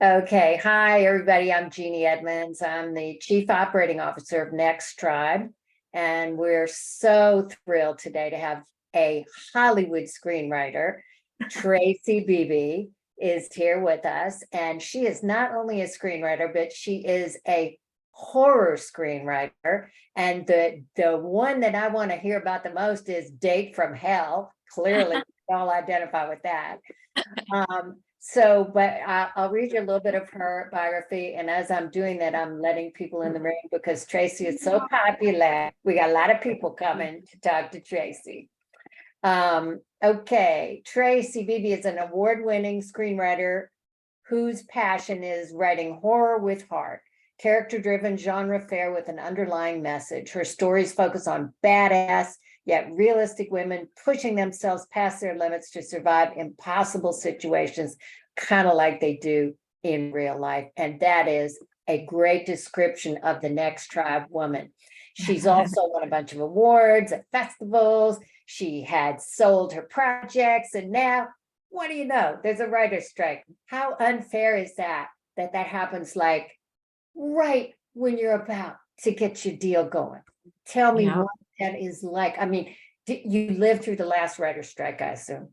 Okay, hi everybody. I'm Jeannie Edmonds. I'm the Chief Operating Officer of NextTribe, and we're so thrilled today to have a Hollywood screenwriter. Tracee Beebe is here with us, and she is not only a screenwriter, but she is a horror screenwriter. And the one that I want to hear about the most is Date from Hell. Clearly, we all identify with that. But I'll read you a little bit of her biography. And as I'm doing that, I'm letting people in the room because Tracee is so popular. We got a lot of people coming to talk to Tracee. Okay, Tracee Beebe is an award-winning screenwriter whose passion is writing horror with heart, character-driven genre fare with an underlying message. Her stories focus on badass, yet realistic women pushing themselves past their limits to survive impossible situations, kind of like they do in real life. And that is a great description of the NextTribe woman. She's also won a bunch of awards at festivals. She had sold her projects, and now, what do you know? There's a writer's strike. How unfair is that happens like right when you're about to get your deal going? Tell me what that is like. I mean, you lived through the last writer's strike, I assume.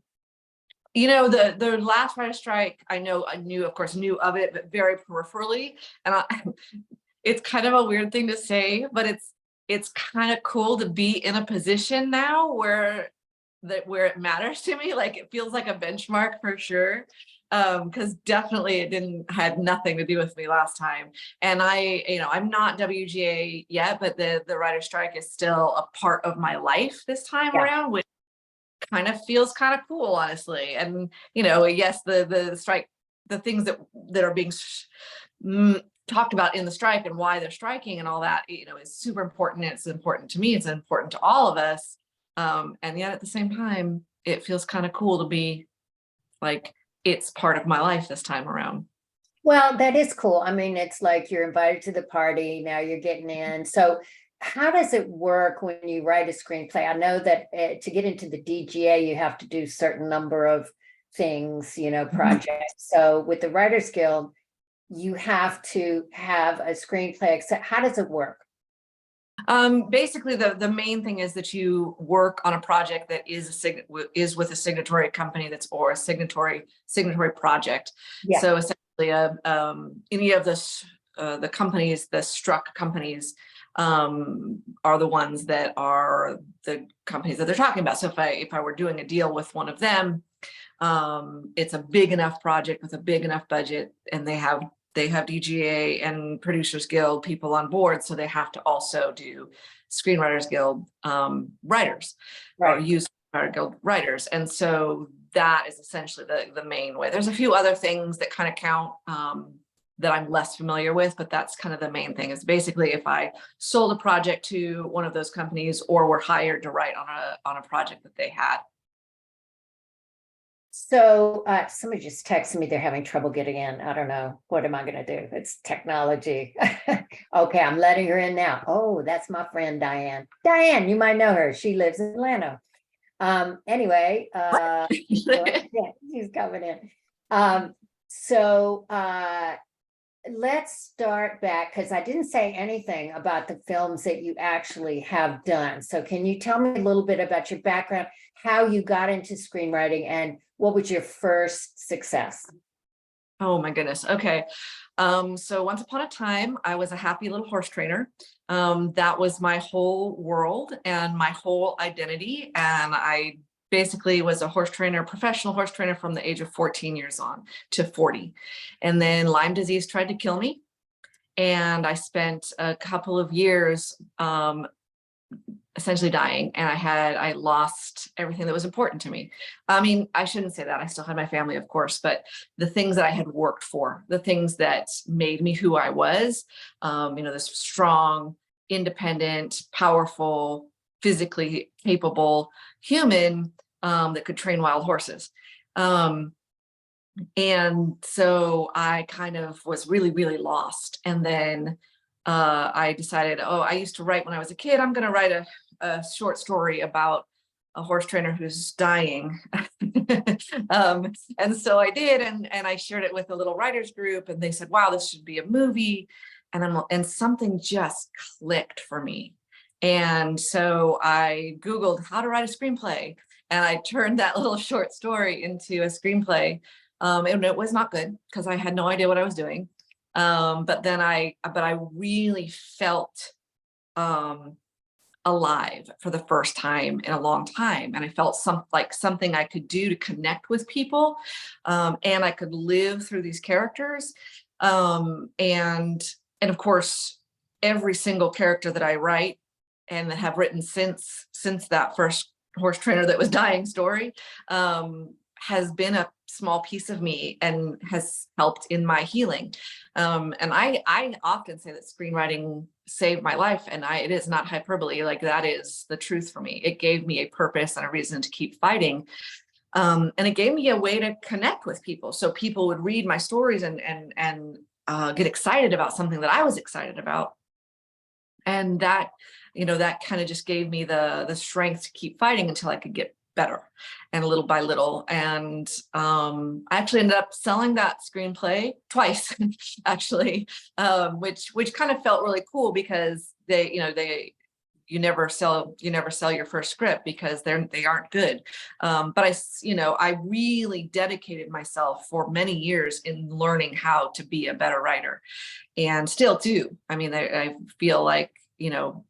The last writer strike, I knew of it, but very peripherally. And it's kind of a weird thing to say, but it's kind of cool to be in a position now where it matters to me. Like, it feels like a benchmark for sure. Because definitely it had nothing to do with me last time. And I'm not WGA yet, but the writer strike is still a part of my life this time around, which kind of feels kind of cool, honestly. And yes, the strike, the things that are being talked about in the strike and why they're striking and all that, is super important. It's important to me. It's important to all of us. And yet at the same time, it feels kind of cool to be like, it's part of my life this time around. Well, that is cool. I mean, it's like you're invited to the party, now you're getting in. So how does it work when you write a screenplay? I know that to get into the DGA, you have to do a certain number of things, projects. So with the Writers Guild, you have to have a screenplay. How does it work? Basically, the main thing is that you work on a project that is with a signatory company or a signatory project. Yeah. So essentially, any of the companies, the struck companies, are the ones that are the companies that they're talking about. So if I were doing a deal with one of them, it's a big enough project with a big enough budget, and they have DGA and Producers Guild people on board, so they have to also do Screenwriters Guild writers, or use Screenwriter Guild writers. And so that is essentially the main way. There's a few other things that kind of count that I'm less familiar with, but that's kind of the main thing. Is basically if I sold a project to one of those companies or were hired to write on a project that they had. So somebody just texted me they're having trouble getting in. I don't know. What am I going to do? It's technology. Okay, I'm letting her in now. Oh, that's my friend Diane. Diane, you might know her. She lives in Atlanta. Anyway, yeah, she's coming in. Let's start back, because I didn't say anything about the films that you actually have done. So can you tell me a little bit about your background, how you got into screenwriting, and what was your first success? Oh my goodness. Okay. So once upon a time, I was a happy little horse trainer. That was my whole world and my whole identity. And I basically was a professional horse trainer from the age of 14 years on to 40. And then Lyme disease tried to kill me. And I spent a couple of years essentially dying, and I lost everything that was important to me. I mean, I shouldn't say that. I still had my family, of course, but the things that I had worked for, the things that made me who I was, this strong, independent, powerful, physically capable human that could train wild horses. And so I kind of was really, really lost. And then I decided, I used to write when I was a kid. I'm going to write a short story about a horse trainer who's dying. And so I did, and I shared it with a little writers group, and they said, wow, this should be a movie. And something just clicked for me. And so I Googled how to write a screenplay, and I turned that little short story into a screenplay. And it was not good because I had no idea what I was doing. But I really felt alive for the first time in a long time. And I felt like something I could do to connect with people. And I could live through these characters. And of course, every single character that I write and that have written since that first horse trainer that was dying story, has been a small piece of me and has helped in my healing. And I often say that screenwriting saved my life, and it is not hyperbole. Like, that is the truth for me. It gave me a purpose and a reason to keep fighting. And it gave me a way to connect with people. So people would read my stories and get excited about something that I was excited about. And that, that kind of just gave me the strength to keep fighting until I could get better, and little by little. And I actually ended up selling that screenplay twice, actually, which kind of felt really cool, because you never sell your first script because they aren't good. But I really dedicated myself for many years in learning how to be a better writer, and still do. I mean, I feel like,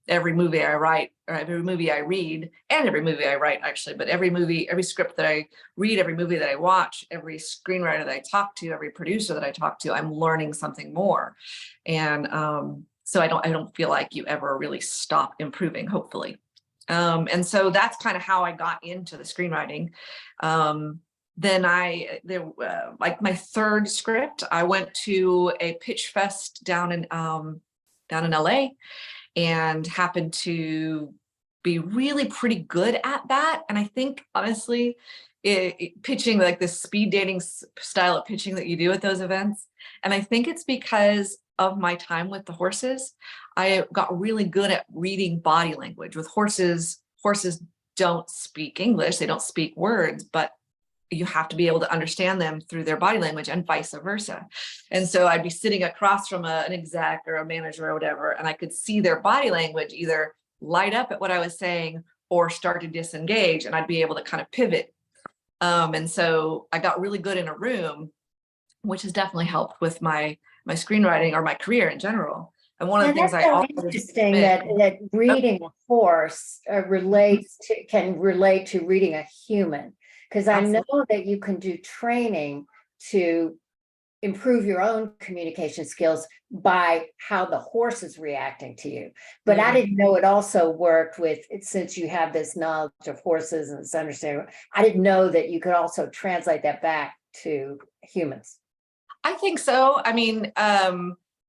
every movie I write, or every movie I read, and every movie I write, actually, but every script that I read, every movie that I watch, every screenwriter that I talk to, every producer that I talk to, I'm learning something more. And so I don't feel like you ever really stop improving, hopefully. And so that's kind of how I got into the screenwriting. Then like my third script, I went to a pitch fest down in LA, and happened to be really pretty good at that. And I think, honestly, pitching, like this speed dating style of pitching that you do at those events. And I think it's because of my time with the horses. I got really good at reading body language. With horses don't speak English, they don't speak words, but you have to be able to understand them through their body language, and vice versa. And so I'd be sitting across from an exec or a manager or whatever, and I could see their body language either light up at what I was saying or start to disengage, and I'd be able to kind of pivot. And so I got really good in a room, which has definitely helped with my screenwriting, or my career in general. And one of the things that's so interesting that reading a horse can relate to reading a human. Because I know that you can do training to improve your own communication skills by how the horse is reacting to you. But I didn't know it also worked with, since you have this knowledge of horses and this understanding, I didn't know that you could also translate that back to humans. I think so. I mean,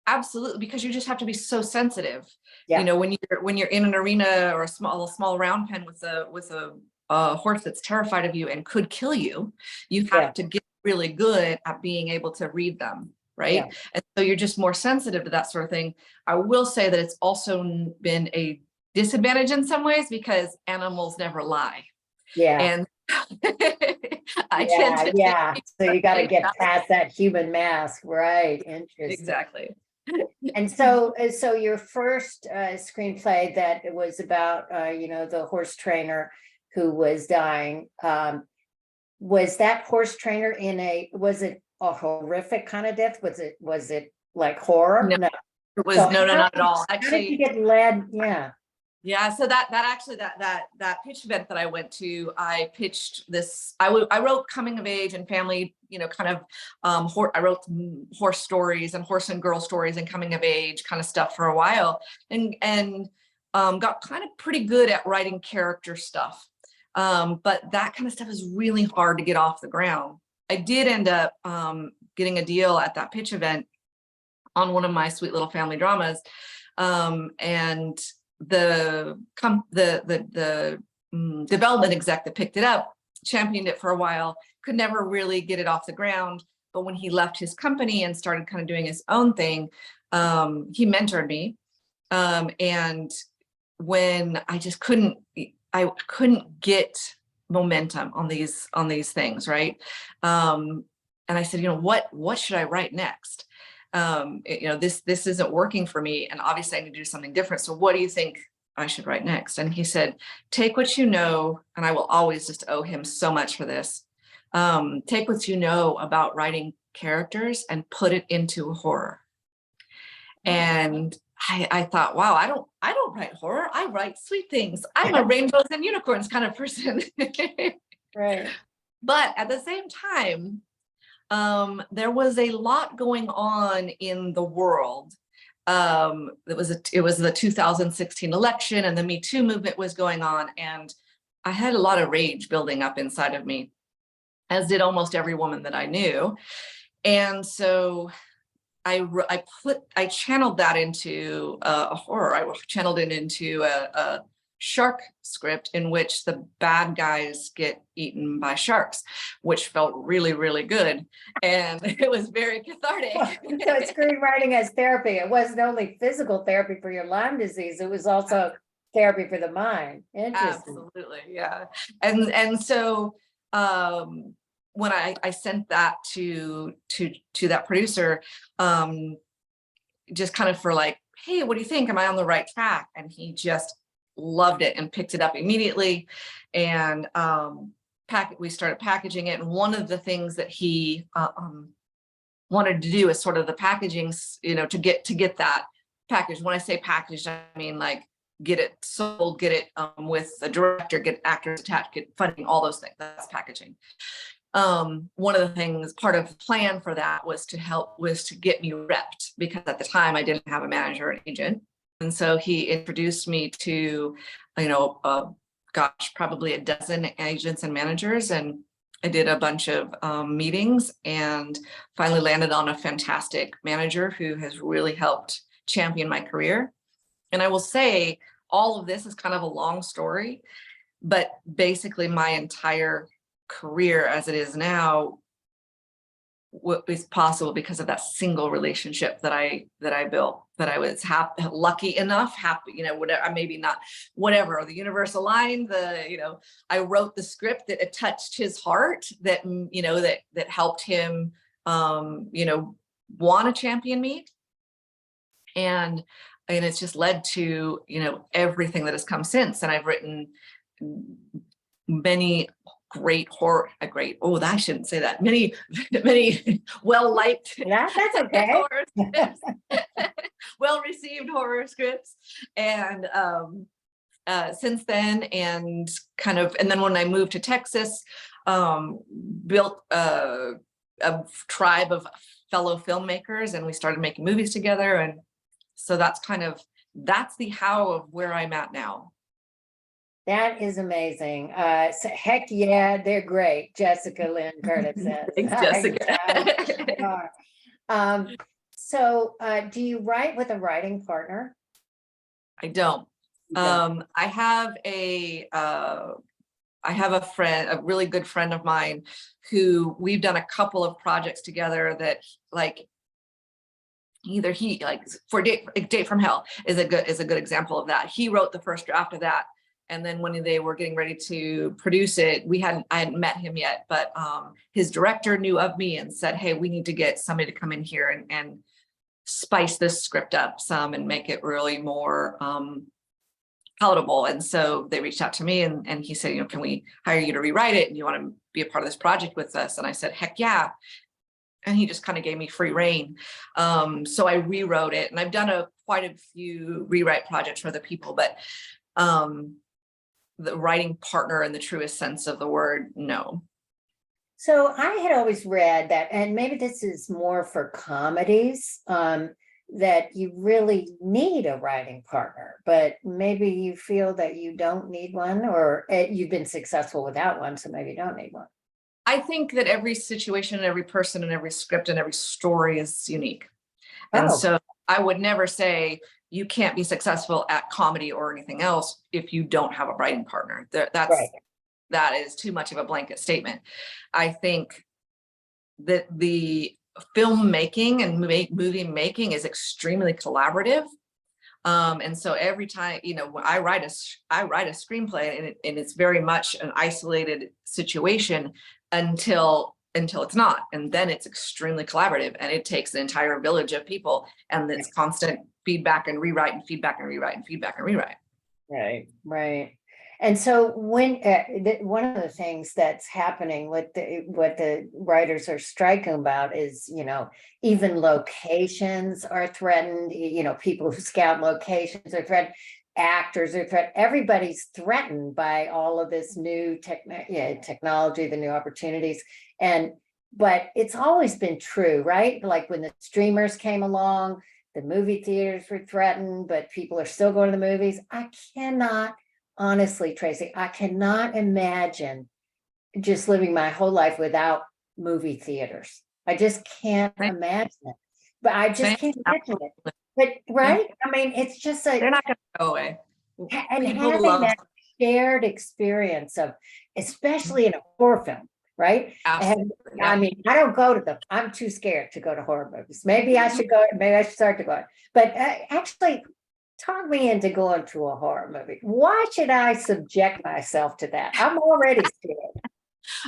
absolutely, because you just have to be so sensitive. Yeah. When you're in an arena or a small round pen with a horse that's terrified of you and could kill you, you have to get really good at being able to read them, right? Yeah. And so you're just more sensitive to that sort of thing. I will say that it's also been a disadvantage in some ways, because animals never lie. Yeah. And so you got to get past that human mask, right? Interesting. Exactly. And so your first screenplay that was about the horse trainer who was dying, was that horse trainer was it a horrific kind of death? Was it like horror? No. It was no, not at all. Actually, how did you get led? Yeah, so that pitch event that I went to, I pitched this. I wrote coming of age and family, kind of I wrote horse stories and horse and girl stories and coming of age kind of stuff for a while, and got kind of pretty good at writing character stuff. But that kind of stuff is really hard to get off the ground. I did end up getting a deal at that pitch event on one of my sweet little family dramas, and the development exec that picked it up championed it for a while, could never really get it off the ground. But when he left his company and started kind of doing his own thing, he mentored me. And when I just couldn't, I couldn't get momentum on these things, right? And I said, what should I write next? This isn't working for me, and obviously I need to do something different. So what do you think I should write next? And he said, take what you know, and I will always just owe him so much for this. Take what you know about writing characters and put it into horror. And I thought, wow, I don't write horror. I write sweet things. I'm a rainbows and unicorns kind of person. Right. But at the same time, there was a lot going on in the world. It was the 2016 election, and the Me Too movement was going on, and I had a lot of rage building up inside of me, as did almost every woman that I knew. And so I channeled that into a horror. I channeled it into a shark script in which the bad guys get eaten by sharks, which felt really, really good. And it was very cathartic. So screenwriting as therapy. It wasn't only physical therapy for your Lyme disease, it was also therapy for the mind. Interesting. Absolutely, yeah. And so when I sent that to that producer, just kind of for like, hey, what do you think? Am I on the right track? And he just loved it and picked it up immediately. And we started packaging it. And one of the things that he wanted to do is sort of the packaging, to get that packaged. When I say packaged, I mean like get it sold, get it with a director, get actors attached, get funding, all those things. That's packaging. One of the things, part of the plan for that was to get me repped, because at the time I didn't have a manager or an agent. And so he introduced me to, probably a dozen agents and managers. And I did a bunch of meetings and finally landed on a fantastic manager who has really helped champion my career. And I will say all of this is kind of a long story, but basically my entire career as it is now is possible because of that single relationship that I built, that I was lucky enough, happy, whatever, maybe not, whatever, the universe aligned, I wrote the script that it touched his heart, that, that helped him, want to champion me. And it's just led to, everything that has come since. And I've written many I shouldn't say that. Many well-liked. Yeah, that's okay. Well-received horror scripts. And since then, and then when I moved to Texas, built a tribe of fellow filmmakers, and we started making movies together. And so that's the how of where I'm at now. That is amazing. So heck yeah, they're great. Jessica Lynn Curtis says. Thanks, Jessica. So do you write with a writing partner? I don't. I have a friend, a really good friend of mine, who we've done a couple of projects together that either he for Date from Hell is a good example of that. He wrote the first draft of that. And then when they were getting ready to produce it, I hadn't met him yet, but his director knew of me and said, hey, we need to get somebody to come in here and spice this script up some and make it really more palatable. And so they reached out to me and he said, can we hire you to rewrite it? And you want to be a part of this project with us? And I said, heck yeah. And he just kind of gave me free reign. So I rewrote it, and I've done quite a few rewrite projects for other people, but the writing partner in the truest sense of the word, no. So I had always read that, and maybe this is more for comedies, that you really need a writing partner, but maybe you feel that you don't need one, or you've been successful without one, so maybe you don't need one. I think that every situation, every person, and every script and every story is unique. And so I would never say you can't be successful at comedy or anything else if you don't have a writing partner. That is too much of a blanket statement. I think that the filmmaking and movie making is extremely collaborative. And so every time, when I write a screenplay, and it's very much an isolated situation until it's not, and then it's extremely collaborative, and it takes an entire village of people, and it's constant feedback and rewrite and feedback and rewrite and feedback and rewrite. Right, right. And so when one of the things that's happening with what the writers are striking about is, even locations are threatened, people who scout locations are threatened, actors are threatened, everybody's threatened by all of this new technology, the new opportunities. But it's always been true, right? Like when the streamers came along, the movie theaters were threatened, but people are still going to the movies. I cannot, honestly, Tracee, I cannot imagine just living my whole life without movie theaters. I just can't imagine it. But I just can't imagine it. But right? I mean, it's just they're not going to go away. And having that shared experience of, especially in a horror film, right? And I mean, I'm too scared to go to horror movies. Maybe I should go, maybe I should start to go. But actually, talk me into going to a horror movie. Why should I subject myself to that? I'm already scared.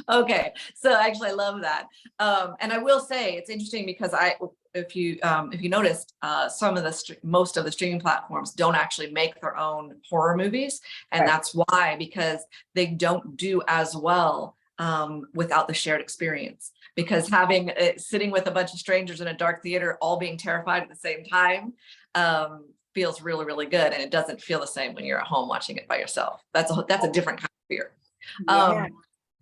Okay, so actually I love that. And I will say it's interesting because if you noticed, most of the streaming platforms don't actually make their own horror movies. And that's why, because they don't do as well without the shared experience, because sitting with a bunch of strangers in a dark theater, all being terrified at the same time, feels really, really good. And it doesn't feel the same when you're at home watching it by yourself. That's a different kind of fear. Yeah.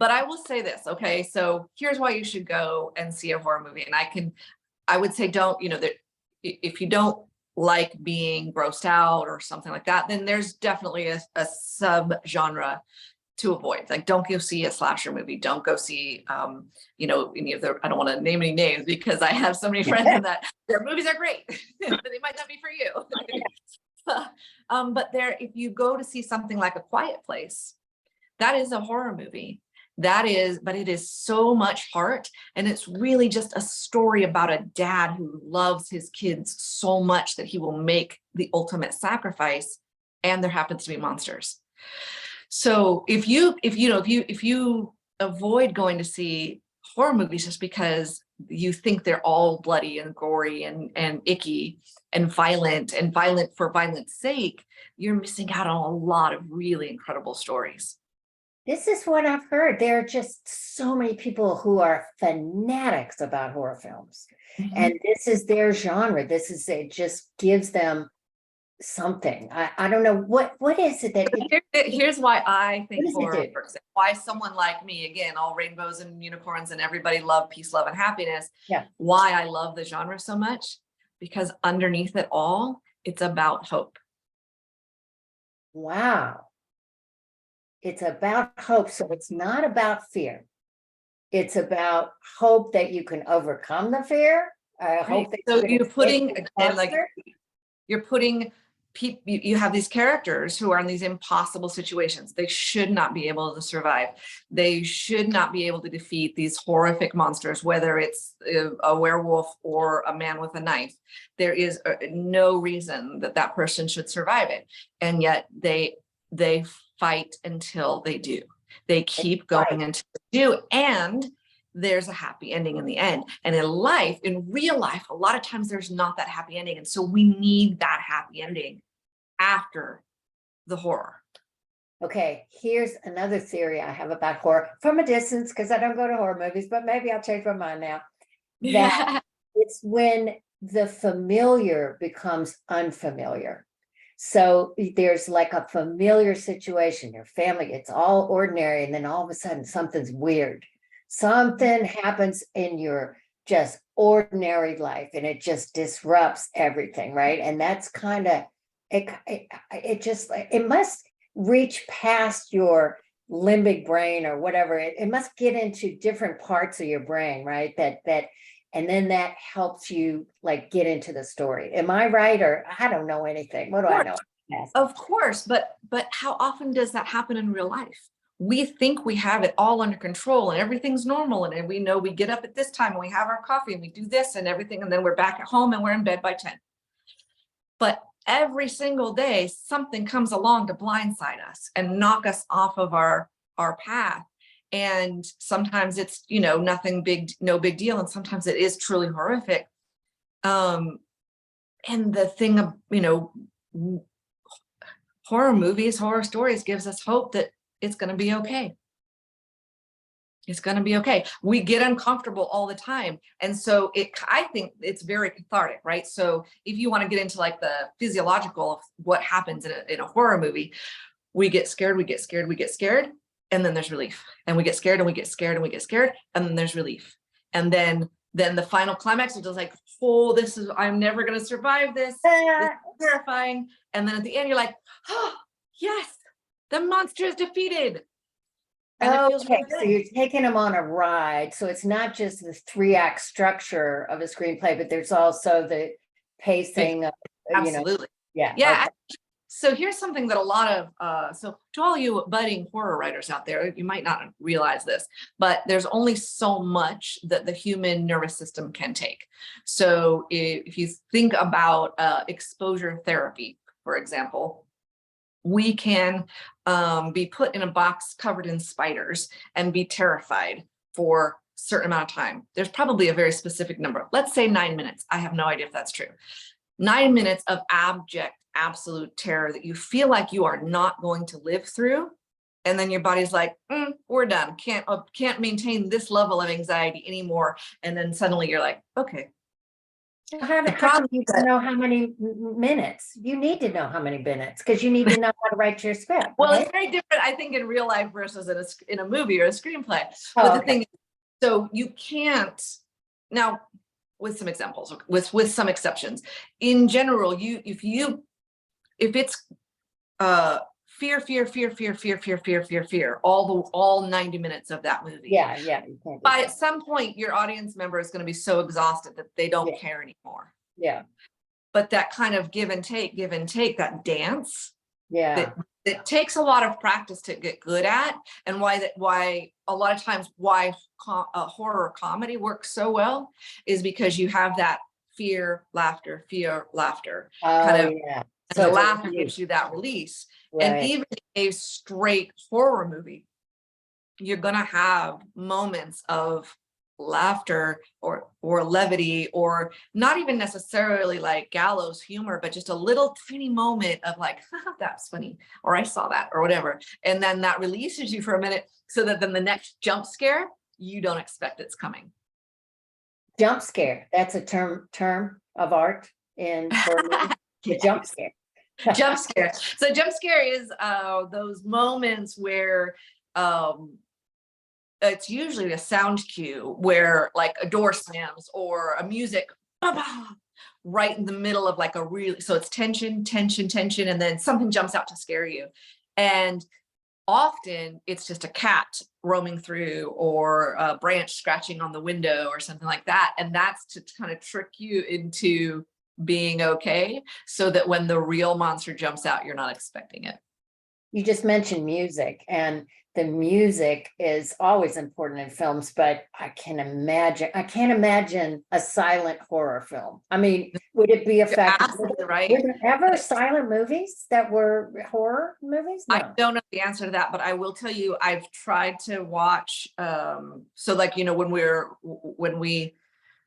But I will say this, okay? So here's why you should go and see a horror movie. And I would say don't, if you don't like being grossed out or something like that, then there's definitely a sub-genre to avoid. Like, don't go see a slasher movie. Don't go see, any of I don't want to name any names because I have so many friends in that their movies are great, but they might not be for you. But if you go to see something like A Quiet Place, that is a horror movie. But it is so much heart. And it's really just a story about a dad who loves his kids so much that he will make the ultimate sacrifice. And there happens to be monsters. So if you avoid going to see horror movies just because you think they're all bloody and gory and icky and violent for violence sake, you're missing out on a lot of really incredible stories. This is what I've heard. There are just so many people who are fanatics about horror films. Mm-hmm. And this is their genre. It just gives them something. I don't know what is it that here's why I think horror works. Why someone like me, again, all rainbows and unicorns and everybody love peace, love, and happiness. Yeah. Why I love the genre so much, because underneath it all, it's about hope. Wow. It's about hope. So it's not about fear. It's about hope that you can overcome the fear. Hope that you have these characters who are in these impossible situations. They should not be able to survive. They should not be able to defeat these horrific monsters, whether it's a werewolf or a man with a knife. There is no reason that person should survive it. And yet they fight until they do. They keep going until they do. And there's a happy ending in the end. And in real life, a lot of times there's not that happy ending. And so we need that happy ending after the horror. Okay, here's another theory I have about horror from a distance, because I don't go to horror movies, but maybe I'll change my mind now. That it's when the familiar becomes unfamiliar. So there's like a familiar situation, your family, it's all ordinary. And then all of a sudden something's weird. Something happens in your just ordinary life and it just disrupts everything, right? And that's kind of, it must reach past your limbic brain or whatever. It must get into different parts of your brain, right? And then that helps you like get into the story. Am I right? Or I don't know anything. What do I know? Of course, but how often does that happen in real life? We think we have it all under control and everything's normal. And we know we get up at this time and we have our coffee and we do this and everything. And then we're back at home and we're in bed by 10. But every single day, something comes along to blindside us and knock us off of our path. And sometimes it's, you know, nothing big, no big deal. And sometimes it is truly horrific. And the thing of, you know, horror movies, horror stories gives us hope that it's going to be okay. It's going to be okay. We get uncomfortable all the time. And so I think it's very cathartic, right? So if you want to get into like the physiological of what happens in a horror movie, we get scared, we get scared, we get scared, and then there's relief. And we get scared and we get scared and we get scared, and then there's relief. And then the final climax is just like, oh, I'm never going to survive this. This is terrifying. And then at the end, you're like, oh, yes, the monster is defeated. And it feels really so good. you're taking them on a ride. So it's not just the 3-act structure of a screenplay, but there's also the pacing of, Absolutely. Yeah. Yeah. Okay. So here's something that a lot of, so to all you budding horror writers out there, you might not realize this, but there's only so much that the human nervous system can take. So if you think about exposure therapy, for example, we can be put in a box covered in spiders and be terrified for a certain amount of time. There's probably a very specific number. Let's say 9 minutes. I have no idea if that's true. 9 minutes of abject, absolute terror that you feel like you are not going to live through. And then your body's like, we're done. Can't maintain this level of anxiety anymore. And then suddenly you're like, okay. How come you don't know how many minutes? You need to know how many minutes because you need to know how to write your script. Well, right? it's very different, I think, in real life versus in a movie or a screenplay. But the thing is, so you can't, now with some examples, with some exceptions, in general, if it's fear, all 90 minutes of that movie. Yeah. You can't do By that. at some point, your audience member is going to be so exhausted that they don't care anymore. Yeah. But that kind of give and take, that dance, Yeah. it takes a lot of practice to get good at, and why a lot of times horror comedy works so well is because you have that fear, laughter, kind of, yeah. and So the it's a laughter release. gives you that release. Right. And even a straight horror movie, you're gonna have moments of laughter or levity, or not even necessarily like gallows humor, but just a little tiny moment of like, that's funny, or I saw that, or whatever. And then that releases you for a minute so that then the next jump scare, you don't expect it's coming. Jump scare. That's a term of art in the jump scare. Jump scare. So jump scare is those moments where it's usually a sound cue where like a door slams or a music right in the middle of like so it's tension, and then something jumps out to scare you. And often it's just a cat roaming through or a branch scratching on the window or something like that. And that's to kind of trick you into being okay, so that when the real monster jumps out, you're not expecting it. You just mentioned music, and the music is always important in films, but I can't imagine a silent horror film. I mean, would it be effective? Absolutely right. Were there ever silent movies that were horror movies? No. I don't know the answer to that, but I will tell you, I've tried to watch, so like, you know, when we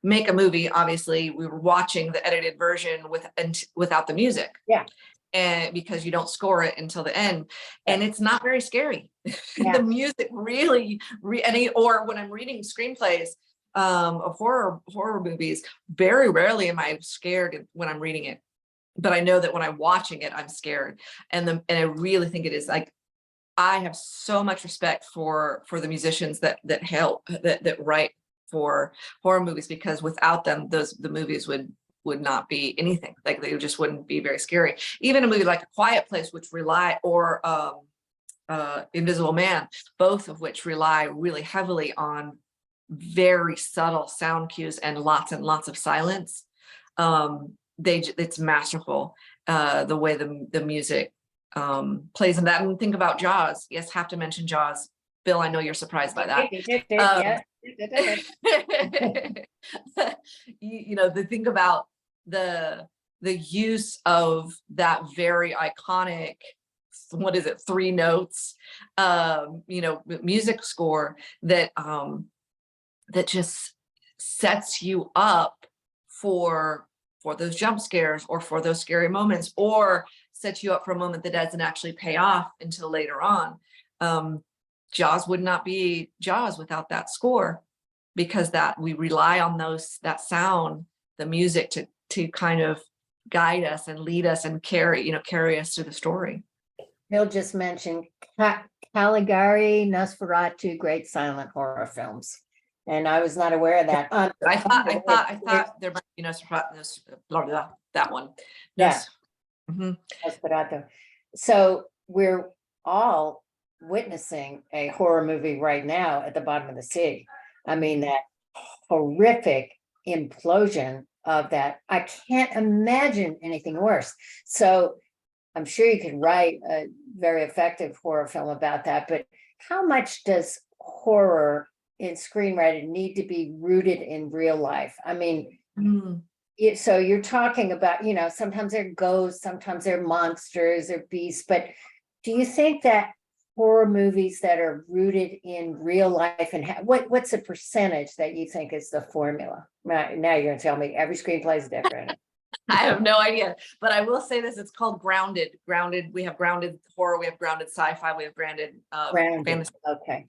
make a movie, obviously we were watching the edited version without the music. Yeah. And because you don't score it until the end, and it's not very scary. Yeah. The music really, or when I'm reading screenplays of horror movies, very rarely am I scared when I'm reading it, but I know that when I'm watching it, I'm scared. And I really think it is like, I have so much respect for the musicians that write for horror movies, because without them, the movies would not be anything. Like they just wouldn't be very scary. Even a movie like A Quiet Place, which or Invisible Man, both of which rely really heavily on very subtle sound cues and lots of silence. It's masterful, the way the music plays in that. And think about Jaws. Yes, have to mention Jaws. Bill, I know you're surprised by that. You know, the think about the the use of that very iconic, what is it, 3 notes, music score that that just sets you up for those jump scares or for those scary moments, or sets you up for a moment that doesn't actually pay off until later on. Jaws would not be Jaws without that score, because that we rely on that sound, the music to kind of guide us and lead us and carry us through the story. Bill just mentioned Caligari, Nosferatu, great silent horror films. And I was not aware of that. I thought there might be Nosferatu, that one. Yeah. Mm-hmm. Nosferatu. So we're all witnessing a horror movie right now at the bottom of the sea. I mean, that horrific implosion of that. I can't imagine anything worse. So I'm sure you could write a very effective horror film about that, but how much does horror in screenwriting need to be rooted in real life? I mean, so you're talking about, sometimes they're ghosts, sometimes they're monsters or beasts, but do you think that horror movies that are rooted in real life, and what's the percentage that you think is the formula? Now you're going to tell me every screenplay is different. I have no idea, but I will say this: it's called grounded. We have grounded horror, we have grounded sci-fi, we have grounded fantasy. Okay.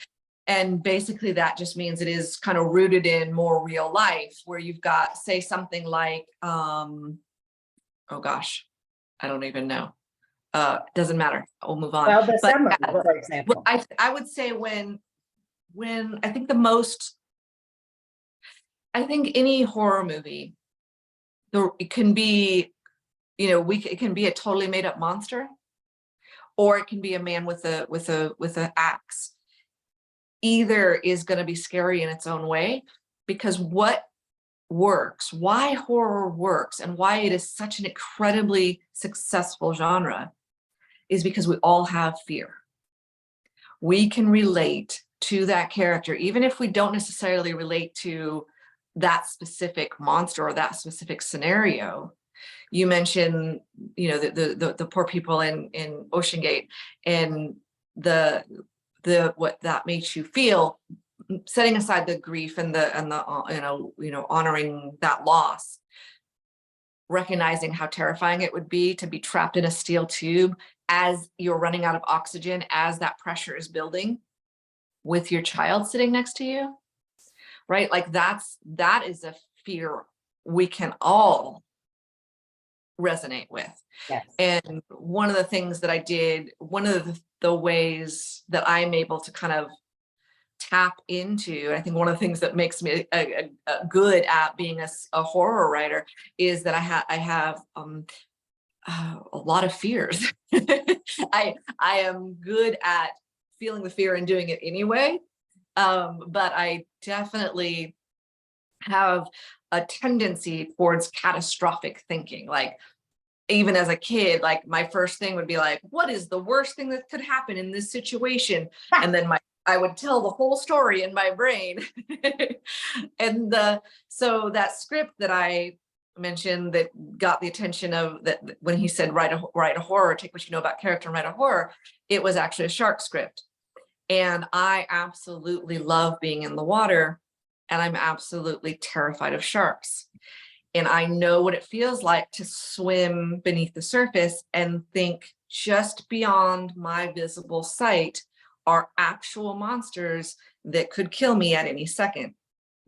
And basically that just means it is kind of rooted in more real life, where you've got, say, something like, oh gosh, I don't even know. Doesn't matter. We'll move on. Well, the summer, for example. I would say when I think any horror movie, it can be, it can be a totally made up monster, or it can be a man with a axe. Either is going to be scary in its own way, because what works, why horror works, and why it is such an incredibly successful genre is because we all have fear. We can relate to that character, even if we don't necessarily relate to that specific monster or that specific scenario. You mentioned, the poor people in Ocean Gate, and the what that makes you feel, setting aside the grief and the honoring that loss, recognizing how terrifying it would be to be trapped in a steel tube as you're running out of oxygen, as that pressure is building, with your child sitting next to you, right? Like that is a fear we can all resonate with. Yes. And one of the things that I did, one of the ways that I'm able to kind of tap into, I think one of the things that makes me a good at being a horror writer is that I have a lot of fears. I am good at feeling the fear and doing it anyway, but I definitely have a tendency towards catastrophic thinking. Like, even as a kid, like my first thing would be like, what is the worst thing that could happen in this situation? And then I would tell the whole story in my brain. And so that script that I mentioned that got the attention of that, when he said write a horror, take what you know about character and write a horror, it was actually a shark script. And I absolutely love being in the water, and I'm absolutely terrified of sharks. And I know what it feels like to swim beneath the surface and think just beyond my visible sight are actual monsters that could kill me at any second.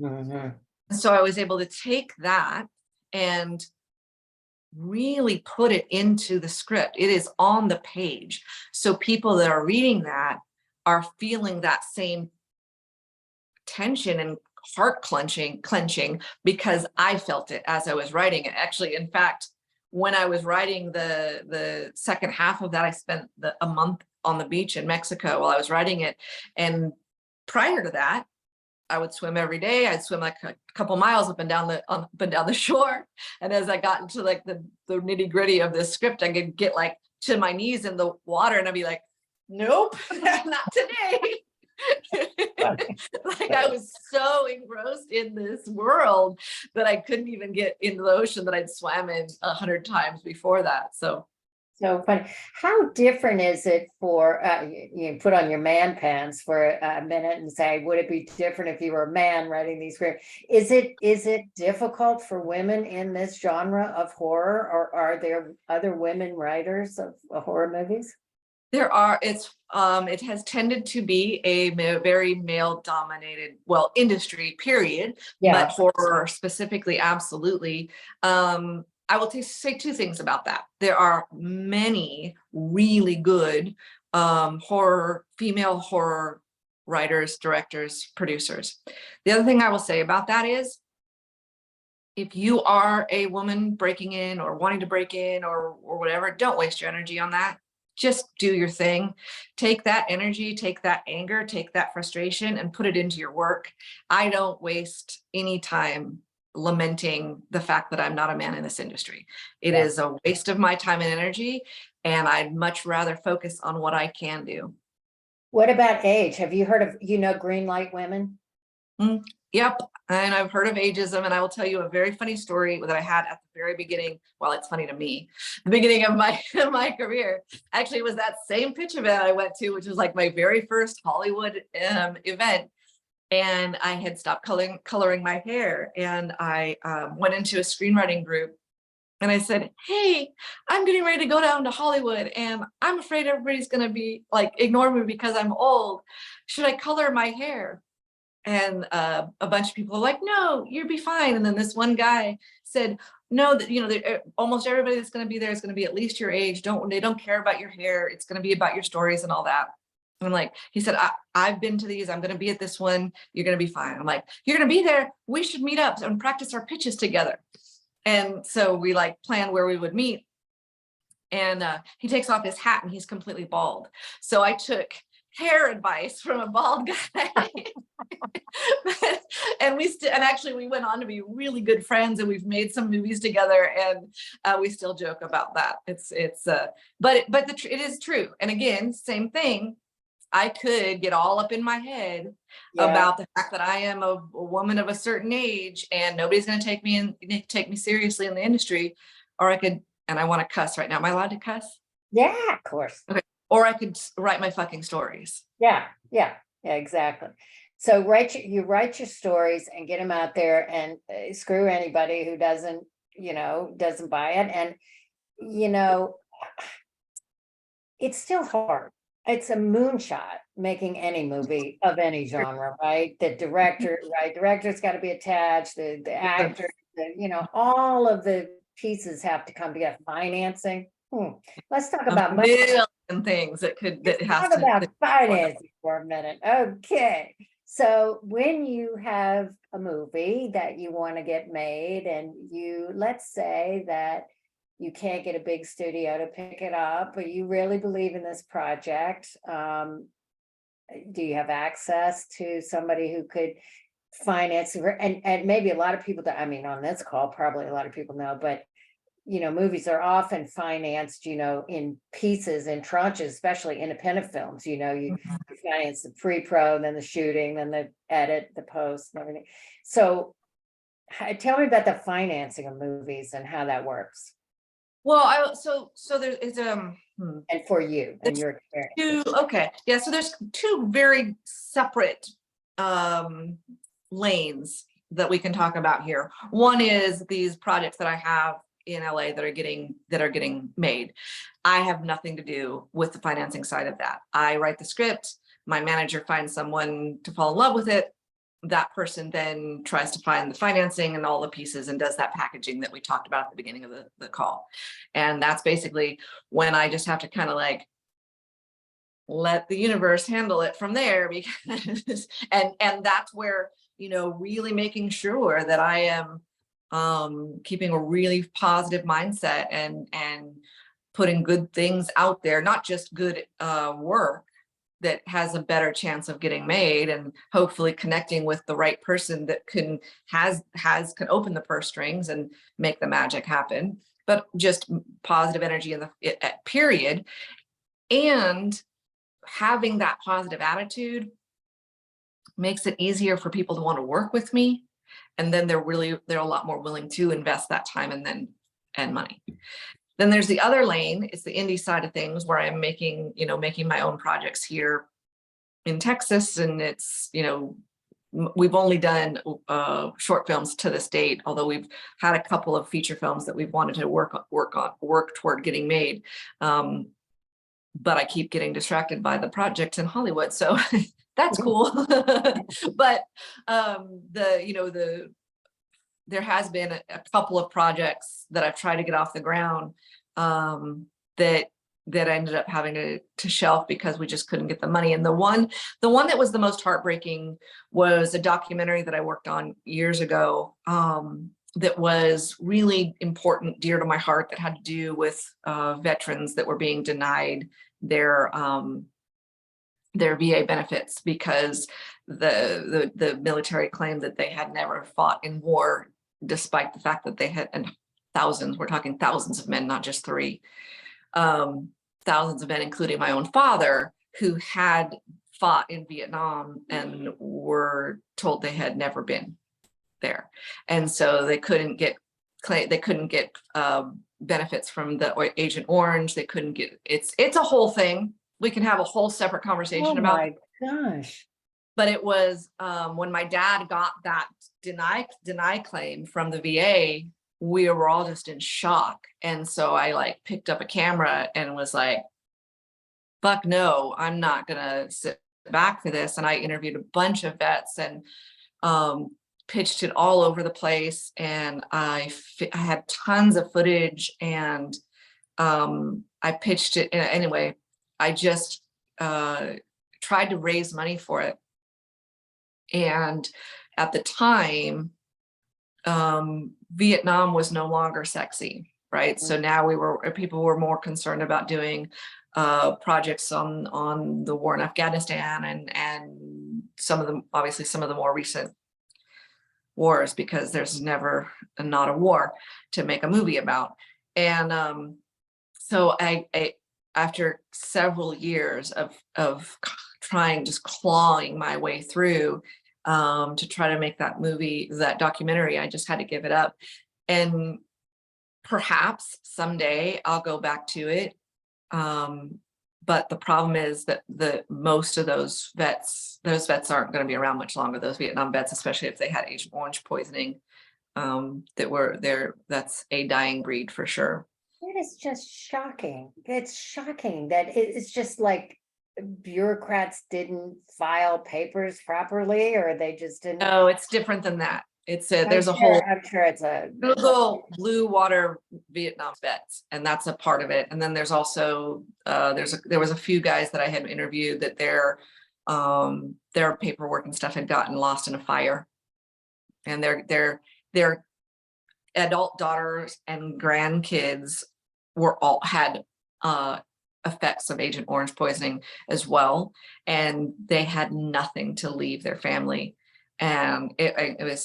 Mm-hmm. So I was able to take that and really put it into the script. It is on the page. So people that are reading that are feeling that same tension and heart clenching because I felt it as I was writing it. Actually, in fact, when I was writing the second half of that, I spent a month on the beach in Mexico while I was writing it. And prior to that, I would swim every day. I'd swim like a couple miles up and down the shore. And as I got into like the nitty gritty of this script, I could get like to my knees in the water, and I'd be like, nope, not today. Like I was so engrossed in this world that I couldn't even get into the ocean that I'd swam in 100 times before that. So funny. How different is it for, you put on your man pants for a minute and say, would it be different if you were a man writing these scripts? Is it difficult for women in this genre of horror, or are there other women writers of horror movies? there are, it has tended to be a very male dominated, well, industry, period. Yeah. But horror specifically, absolutely. I will say two things about that. There are many really good female horror writers, directors, producers. The other thing I will say about that is, if you are a woman breaking in or wanting to break in or whatever, don't waste your energy on that. Just do your thing. Take that energy, take that anger, take that frustration and put it into your work. I don't waste any time lamenting the fact that I'm not a man in this industry. It is a waste of my time and energy, and I'd much rather focus on what I can do. What about age? Have you heard of, green light women? Yep. And I've heard of ageism, and I will tell you a very funny story that I had at the very beginning. Well, it's funny to me, the beginning of my career. Actually, it was that same pitch event I went to, which was like my very first Hollywood event. And I had stopped coloring my hair, and I went into a screenwriting group, and I said, "Hey, I'm getting ready to go down to Hollywood, and I'm afraid everybody's going to be like ignore me because I'm old. Should I color my hair?" And a bunch of people are like, "No, you'll be fine." And then this one guy said, "No, that almost everybody that's going to be there is going to be at least your age. They don't care about your hair. It's going to be about your stories and all that." And I'm like, he said, I've been to these. I'm going to be at this one. You're going to be fine. I'm like, "You're going to be there. We should meet up and practice our pitches together." And so we like planned where we would meet. And he takes off his hat and he's completely bald. So I took hair advice from a bald guy. And actually we went on to be really good friends, and we've made some movies together, and we still joke about that. But it is true. And again, same thing. I could get all up in my head about the fact that I am a woman of a certain age and nobody's going to take me seriously in the industry, or I could, and I want to cuss right now. Am I allowed to cuss? Yeah, of course. Okay. Or I could write my fucking stories. Yeah, exactly. So you write your stories and get them out there, and screw anybody who doesn't buy it. And it's still hard. It's a moonshot making any movie of any genre, right? The director's got to be attached, the actor, all of the pieces have to come together. Financing. Let's talk about money. And things that Talk about financing for a minute. Okay. So when you have a movie that you want to get made, and let's say that you can't get a big studio to pick it up, but you really believe in this project, do you have access to somebody who could finance it? And maybe a lot of people that, on this call, probably a lot of people know, but movies are often financed, in pieces, in tranches, especially independent films. You finance the pre-pro, then the shooting, then the edit, the post, and everything. So tell me about the financing of movies and how that works. Well, so there's and for you and your experience. So there's two very separate lanes that we can talk about here. One is these projects that I have in LA that are getting made. I have nothing to do with the financing side of that. I write the script, my manager finds someone to fall in love with it. That person then tries to find the financing and all the pieces and does that packaging that we talked about at the beginning of the call. And that's basically when I just have to kind of like let the universe handle it from there, because and that's where, really making sure that I am keeping a really positive mindset and putting good things out there, not just good work that has a better chance of getting made, and hopefully connecting with the right person that can open the purse strings and make the magic happen. But just positive energy in the period, and having that positive attitude makes it easier for people to want to work with me. And then they're a lot more willing to invest that time and money. Then there's the other lane, it's the indie side of things where I'm making my own projects here in Texas. And it's, we've only done short films to this date, although we've had a couple of feature films that we've wanted to work toward getting made. But I keep getting distracted by the projects in Hollywood. So that's cool. But there has been a couple of projects that I've tried to get off the ground that I ended up having to shelf because we just couldn't get the money. And the one that was the most heartbreaking was a documentary that I worked on years ago that was really important, dear to my heart, that had to do with veterans that were being denied their VA benefits because the military claimed that they had never fought in war, despite the fact that they had, and we're talking thousands of men, not just three, thousands of men, including my own father, who had fought in Vietnam and were told they had never been there. And so they couldn't get benefits from the Agent Orange. They couldn't get, it's a whole thing. We can have a whole separate conversation about it. Oh my gosh. But it was when my dad got that deny claim from the VA, we were all just in shock. And so I picked up a camera and was like, fuck no, I'm not gonna sit back for this. And I interviewed a bunch of vets and pitched it all over the place. And I had tons of footage and I pitched it anyway. I just tried to raise money for it. And at the time, Vietnam was no longer sexy, right? So now people were more concerned about doing projects on the war in Afghanistan and some of the more recent wars, because there's never not a war to make a movie about. And so I after several years of trying, just clawing my way through to try to make that documentary, I just had to give it up. And perhaps someday I'll go back to it. But the problem is that most of those vets aren't going to be around much longer. Those Vietnam vets, especially if they had Agent Orange poisoning, that's a dying breed for sure. It is just shocking. It's shocking that it's just like bureaucrats didn't file papers properly, or they just didn't. No, it's different than that. I'm sure it's a Google blue water Vietnam vets, and that's a part of it. And then there's also there was a few guys that I had interviewed that their paperwork and stuff had gotten lost in a fire, and their adult daughters and grandkids had effects of Agent Orange poisoning as well, and they had nothing to leave their family. And doing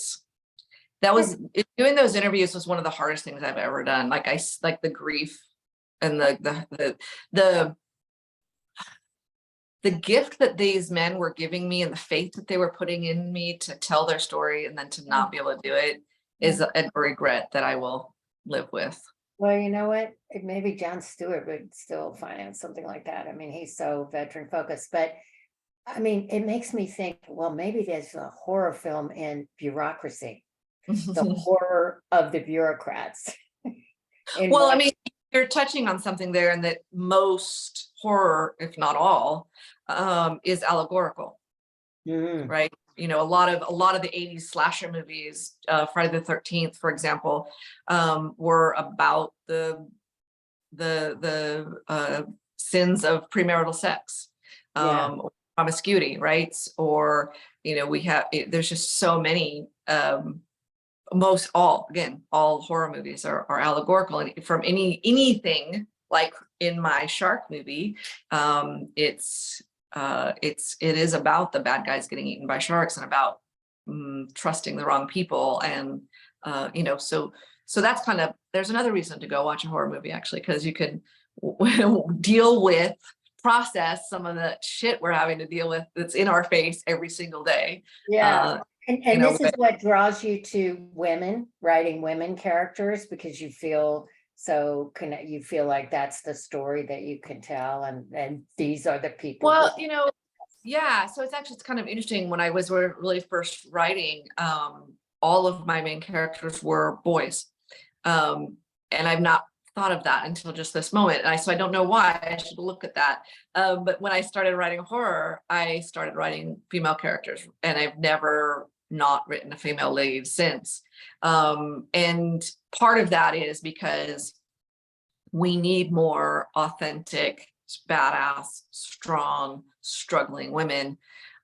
those interviews was one of the hardest things I've ever done. Like the grief and the gift that these men were giving me and the faith that they were putting in me to tell their story, and then to not be able to do it is a regret that I will live with. Well, you know what? Maybe Jon Stewart would still finance something like that. I mean, he's so veteran focused, but I mean, it makes me think, well, maybe there's a horror film in bureaucracy, the horror of the bureaucrats. Well, I mean, you're touching on something there, and that most horror, if not all, is allegorical, right? A lot of the 80s slasher movies, Friday the 13th, for example, were about the sins of premarital sex, promiscuity, right? Or there's just so many. All horror movies are allegorical, and from anything like in my shark movie, it is about the bad guys getting eaten by sharks, and about trusting the wrong people. And so that's there's another reason to go watch a horror movie, actually, because you can deal with process some of the shit we're having to deal with that's in our face every single day. Yeah. In And a this is what draws you to women, writing women characters, because you feel so you feel like that's the story that you can tell, and these are the people. Well, yeah, so it's kind of interesting. When I was really first writing, all of my main characters were boys. And I've not thought of that until just this moment. So I don't know why. I should look at that. But when I started writing horror, I started writing female characters, and I've never not written a female lead since. And part of that is because we need more authentic, badass, strong, struggling women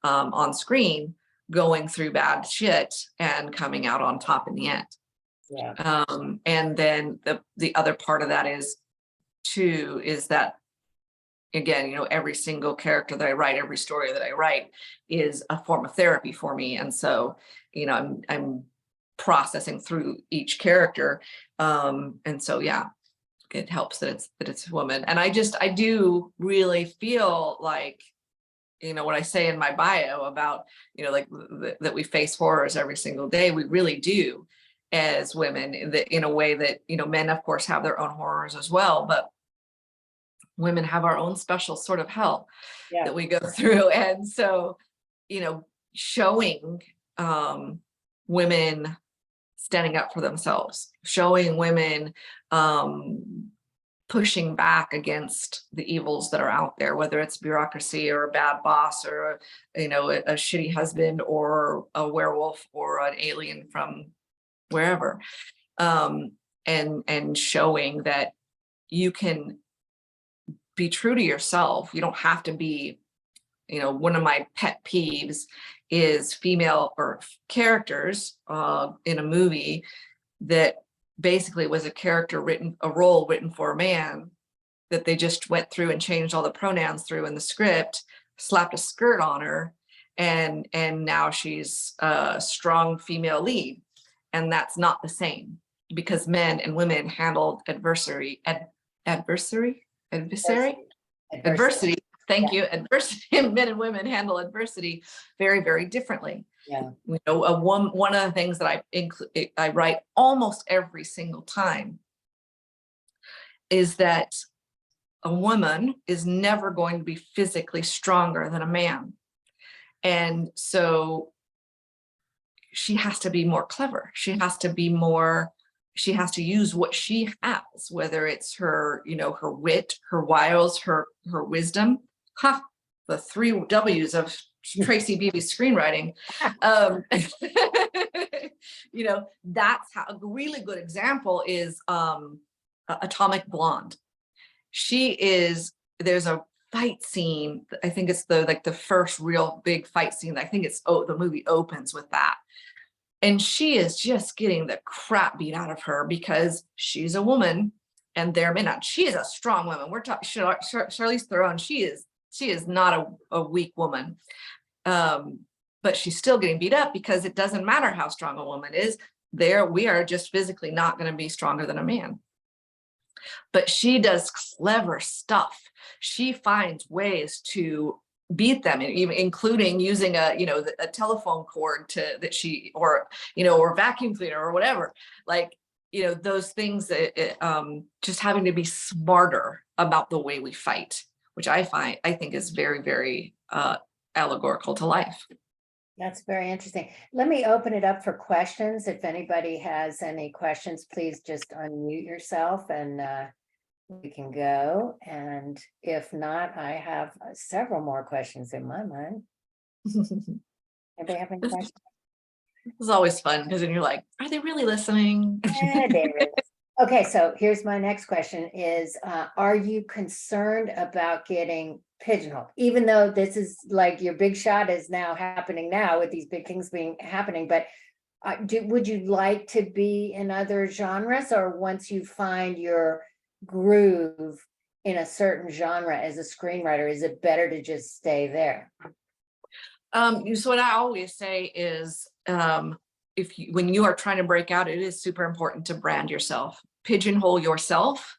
on screen, going through bad shit and coming out on top in the end. Yeah. And then the other part of that is that, again, every single character that I write, every story that I write is a form of therapy for me. And so, I'm processing through each character. And so, yeah, it helps that it's a woman. And I do really feel like, what I say in my bio about, like that we face horrors every single day, we really do as women, in a way that, men of course have their own horrors as well, but women have our own special sort of hell that we go through. And so, showing women standing up for themselves, showing women pushing back against the evils that are out there, whether it's bureaucracy or a bad boss or a shitty husband or a werewolf or an alien from wherever, and showing that you can be true to yourself. You don't have to be, one of my pet peeves is female or characters in a movie that basically was a role written for a man, that they just went through and changed all the pronouns through in the script, slapped a skirt on her, and now she's a strong female lead. And that's not the same, because men and women handled adversity. Thank you. Adversity, and men and women handle adversity very, very differently. Yeah. One of the things that I write almost every single time is that a woman is never going to be physically stronger than a man. And so she has to be more clever. She has to use what she has, whether it's her, her wit, her wiles, her wisdom. The 3 W's of Tracee Beebe screenwriting. That's how a really good example is Atomic Blonde. There's a fight scene. I think it's the first real big fight scene. I think the movie opens with that. And she is just getting the crap beat out of her because she's a woman and they're men. She is a strong woman. We're talking Charlize Theron. She is not a weak woman. But she's still getting beat up because it doesn't matter how strong a woman is. We are just physically not going to be stronger than a man. But she does clever stuff. She finds ways to beat them, even including using a telephone cord or vacuum cleaner or whatever. Those things that just having to be smarter about the way we fight, which I think is very, very allegorical to life. That's very interesting. Let me open it up for questions. If anybody has any questions, please just unmute yourself and we can go. And if not, I have several more questions in my mind. Anybody have any questions? It's always fun because then you're like, are they really listening? Yeah, they really. Okay, so here's my next question is, are you concerned about getting pigeonholed? Even though this is like your big shot is now happening now with these big things happening, but would you like to be in other genres, or once you find your groove in a certain genre as a screenwriter, is it better to just stay there? So what I always say is, when you are trying to break out, it is super important to brand yourself, pigeonhole yourself,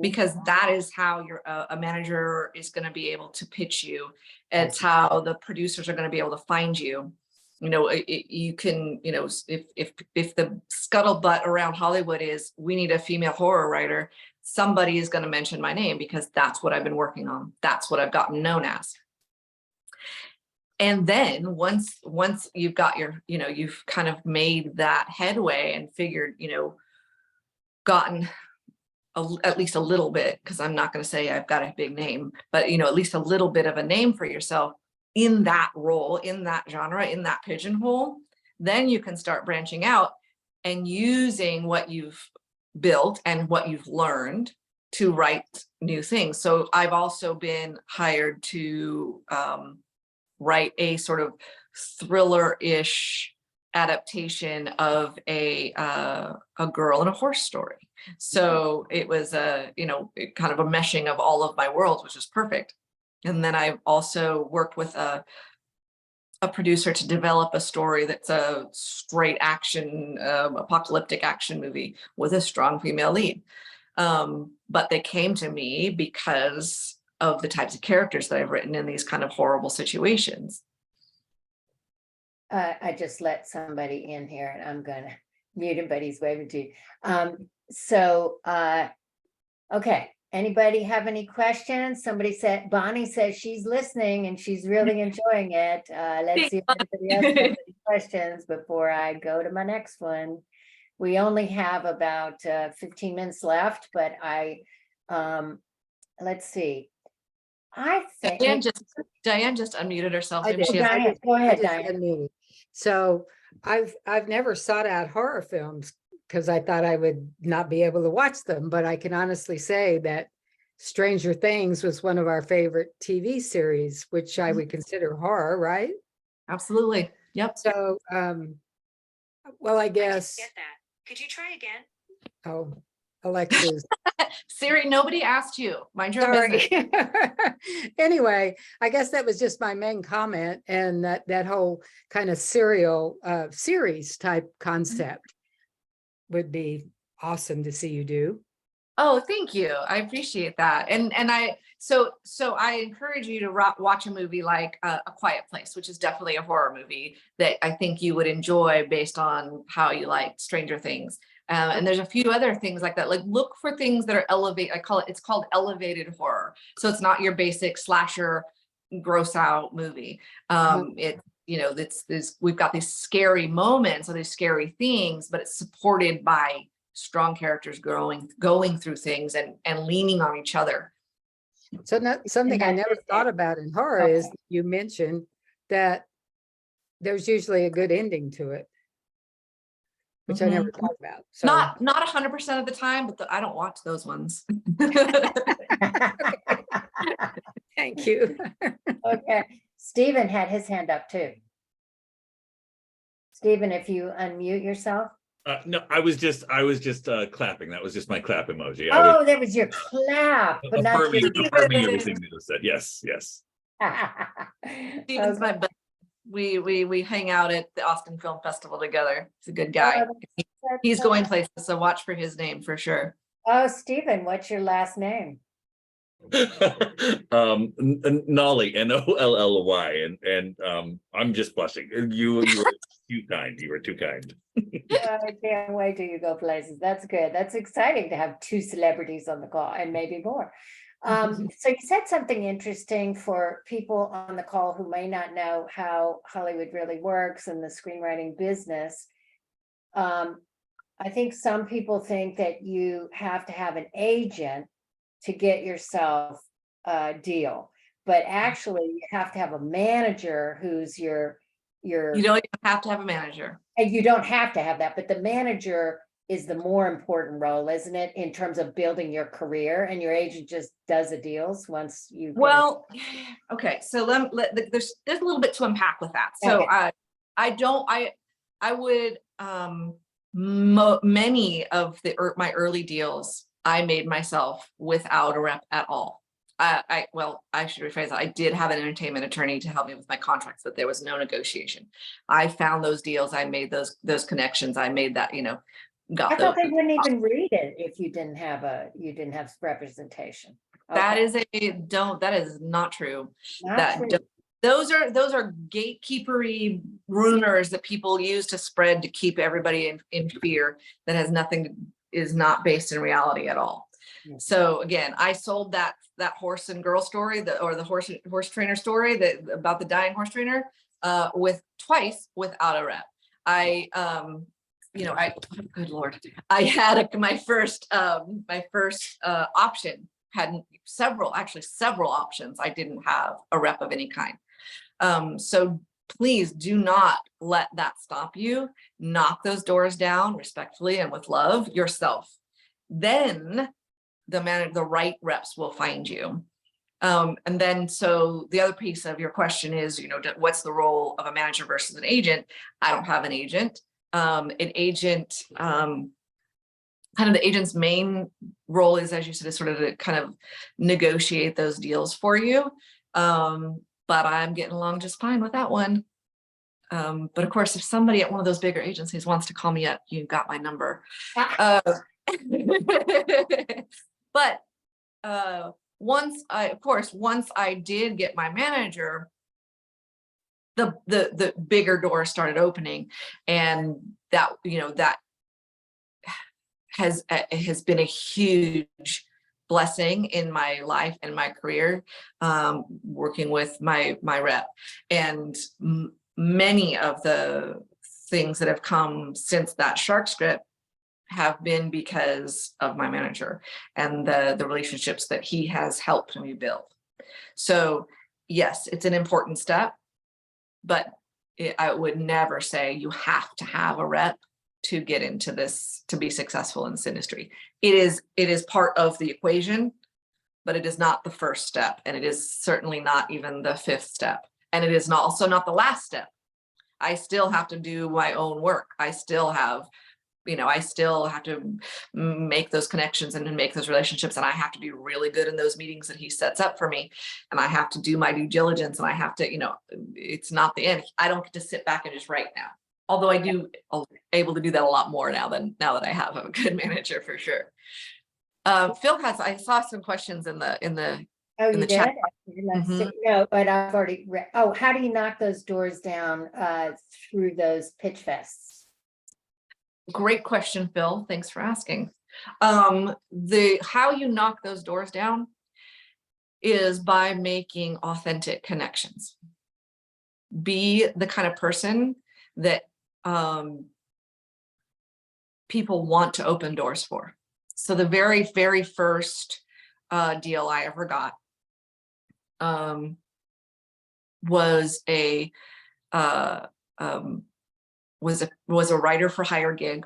because that is how your a manager is going to be able to pitch you. It's how the producers are going to be able to find you. You know, you can, you know, if the scuttlebutt around Hollywood is we need a female horror writer, somebody is going to mention my name because that's what I've been working on. That's what I've gotten known as. And then once you've got your, you know, you've kind of made that headway and figured, you know, gotten at least a little bit, because I'm not going to say I've got a big name, but, you know, at least a little bit of a name for yourself in that role, in that genre, in that pigeonhole, then you can start branching out and using what you've built and what you've learned to write new things. So I've also been hired to write a sort of thriller-ish adaptation of a girl and a horse story. So it was you know, kind of a meshing of all of my worlds, which is perfect. And then I've also worked with a producer to develop a story that's a straight action, apocalyptic action movie with a strong female lead. But they came to me because of the types of characters that I've written in these kind of horrible situations. I just let somebody in here and I'm gonna mute him, but he's waving to you. Okay, anybody have any questions? Somebody said, Bonnie says she's listening and she's really enjoying it. Let's see if anybody else has any questions before I go to my next one. We only have about 15 minutes left, but let's see. I think Diane just unmuted herself. I Maybe did. she has- Diane, go ahead, I just Diane. unmuted. So I've never sought out horror films because I thought I would not be able to watch them, but I can honestly say that Stranger Things was one of our favorite TV series, which I would consider horror, right? Absolutely. Yep. So, well, I guess, Get that. Could you try again? oh, Alexa's. Siri, nobody asked you. Mind your Sorry. business. Anyway, I guess that was just my main comment, and that whole kind of serial series type concept would be awesome to see you do. Oh, thank you. I appreciate that. And so I encourage you to watch a movie like A Quiet Place, which is definitely a horror movie that I think you would enjoy based on how you like Stranger Things. And there's a few other things like that. Like look for things that are it's called elevated horror. So it's not your basic slasher gross out movie. It, you know, we've got these scary moments or these scary things, but it's supported by strong characters going through things and leaning on each other. So something I never thought about in horror is you mentioned that there's usually a good ending to it, which I never thought about. So Not 100% of the time, but I don't watch those ones. thank you. Okay, Stephen had his hand up too. Stephen, if you unmute yourself. No, I was just clapping. That was just my clap emoji. Oh, that was your clap, but not affirming your. everything that was said. Yes. Stephen's my buddy. We hang out at the Austin Film Festival together. He's a good guy. He's going places, so watch for his name for sure. Oh, Stephen, what's your last name? Nolly, Nolly, and I'm just blushing. You were too kind. You were too kind. I can't wait till you go places. That's good. That's exciting to have two celebrities on the call and maybe more. So you said something interesting for people on the call who may not know how Hollywood really works and the screenwriting business. I think some people think that you have to have an agent to get yourself a deal, but actually you have to have a manager who's your. You don't even have to have a manager. And you don't have to have that, but the manager is the more important role, isn't it, in terms of building your career, and your agent just does the deals once you. Well, okay, so there's a little bit to unpack with that. So Okay. I would many of my early deals I made myself without a rep at all. I should rephrase that. I did have an entertainment attorney to help me with my contracts, but there was no negotiation. I found those deals. I made those connections. I made that, you know, got I thought those. they wouldn't even read it if you didn't have representation. That Okay, is that is not true. not That true. those are gatekeepery rumors that people use to spread to keep everybody in fear, that has nothing, is not based in reality at all. Yeah. So again, I sold that horse and girl story, or the horse trainer story, that about the dying horse trainer, with twice without a rep. Good Lord, I had my first option, had several options. I didn't have a rep of any kind. So please do not let that stop you. Knock those doors down respectfully and with love yourself. Then the right reps will find you. And then, so the other piece of your question is, what's the role of a manager versus an agent? I don't have an agent. An agent, kind of the agent's main role is, as you said, is sort of to kind of negotiate those deals for you. But I'm getting along just fine with that one. But of course, if somebody at one of those bigger agencies wants to call me up, you got my number. But once I did get my manager, the bigger doors started opening, and that has been a huge blessing in my life and my career, working with my rep. And many of the things that have come since that shark script have been because of my manager and the relationships that he has helped me build. So yes, it's an important step, but I would never say you have to have a rep to get into this, to be successful in this industry. It is part of the equation, but it is not the first step, and it is certainly not even the fifth step, and it is also not the last step. I still have to do my own work. I still have to make those connections and make those relationships, and I have to be really good in those meetings that he sets up for me, and I have to do my due diligence, and I have to, it's not the end. I don't get to sit back and just write now. Although I'm able to do that a lot more now that I have a good manager, for sure. Phil I saw some questions in the Oh, in you the chat. did? Let's see. No, but I've already read. Oh, how do you knock those doors down through those pitch fests? Great question, Phil. Thanks for asking. How you knock those doors down is by making authentic connections. Be the kind of person that people want to open doors for. So the very, very first deal I ever got was a writer for hire gig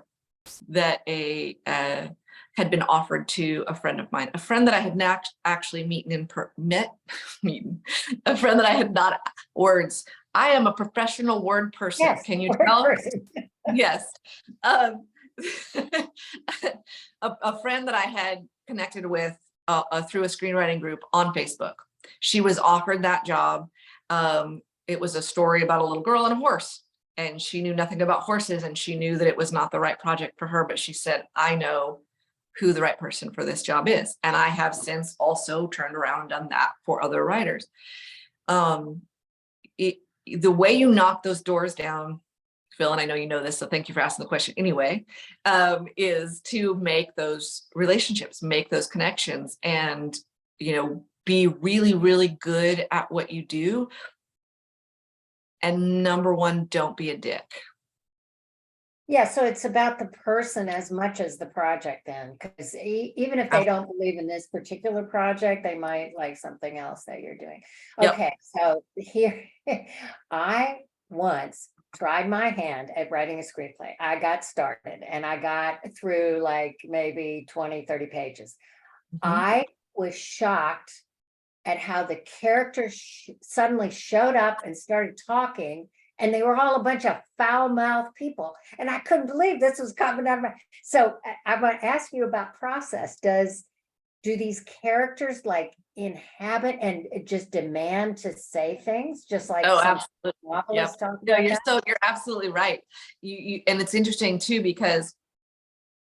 that had been offered to a friend of mine, a friend that I had not actually a friend that I had not words. I am a professional word person. Yes, Can you word tell? person. Yes. A friend that I had connected with through a screenwriting group on Facebook. She was offered that job. It was a story about a little girl and a horse, and she knew nothing about horses, and she knew that it was not the right project for her, but she said, I know who the right person for this job is. And I have since also turned around and done that for other writers. The way you knock those doors down, Phil, and I know you know this, so thank you for asking the question anyway, is to make those relationships, make those connections, and, be really, really good at what you do. And number one, don't be a dick. Yeah, so it's about the person as much as the project then, because even if they don't believe in this particular project, they might like something else that you're doing. Yep. Okay, so here, I once tried my hand at writing a screenplay. I got started and I got through like maybe 20, 30 pages. I was shocked at how the characters suddenly showed up and started talking, and they were all a bunch of foul-mouthed people. And I couldn't believe this was coming out of my. So I want to ask you about process. Do these characters like inhabit and just demand to say things, just like some novelists talk about that? You're absolutely right. You and it's interesting too, because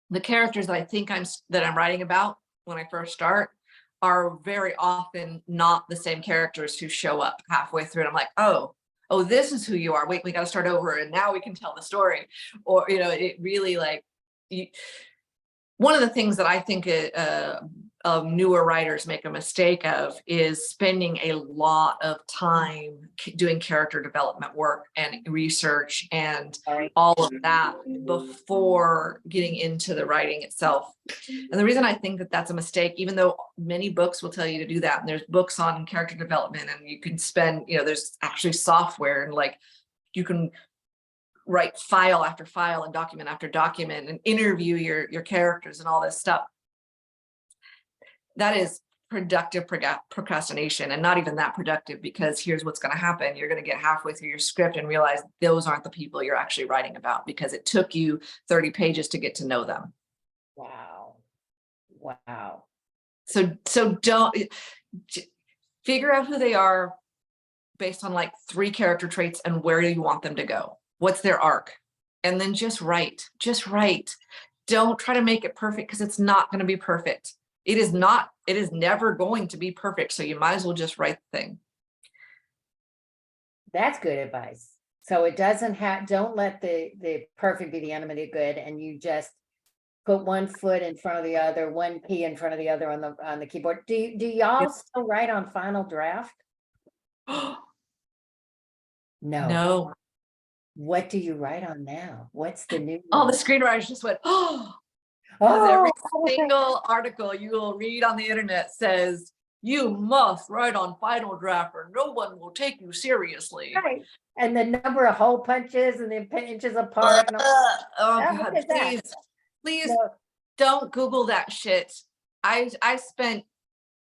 the characters that I think I'm writing about when I first start are very often not the same characters who show up halfway through. And I'm like, oh, this is who you are. Wait, we got to start over. And now we can tell the story. Or, it really one of the things that I think newer writers make a mistake of is spending a lot of time doing character development work and research and all of that before getting into the writing itself. And the reason I think that that's a mistake, even though many books will tell you to do that, and there's books on character development, and you can spend, there's actually software, and you can write file after file and document after document and interview your characters and all this stuff. That is productive procrastination, and not even that productive, because here's what's going to happen. You're going to get halfway through your script and realize those aren't the people you're actually writing about, because it took you 30 pages to get to know them. Wow. So don't figure out who they are based on 3 character traits and where you want them to go. What's their arc? And then just write. Don't try to make it perfect, because it's not going to be perfect. It is never going to be perfect. So you might as well just write the thing. That's good advice. So it don't let the perfect be the enemy of the good, and you just put one foot in front of the other, one key in front of the other on the keyboard. Do y'all still write on Final Draft? No. What do you write on now? What's the new Oh, one? the screenwriters just went, oh. Oh, Every single article you will read on the internet says, you must write on Final Draft or no one will take you seriously. right. And the number of hole punches and the inches apart. And oh what God, is that? please No. don't Google that shit. I spent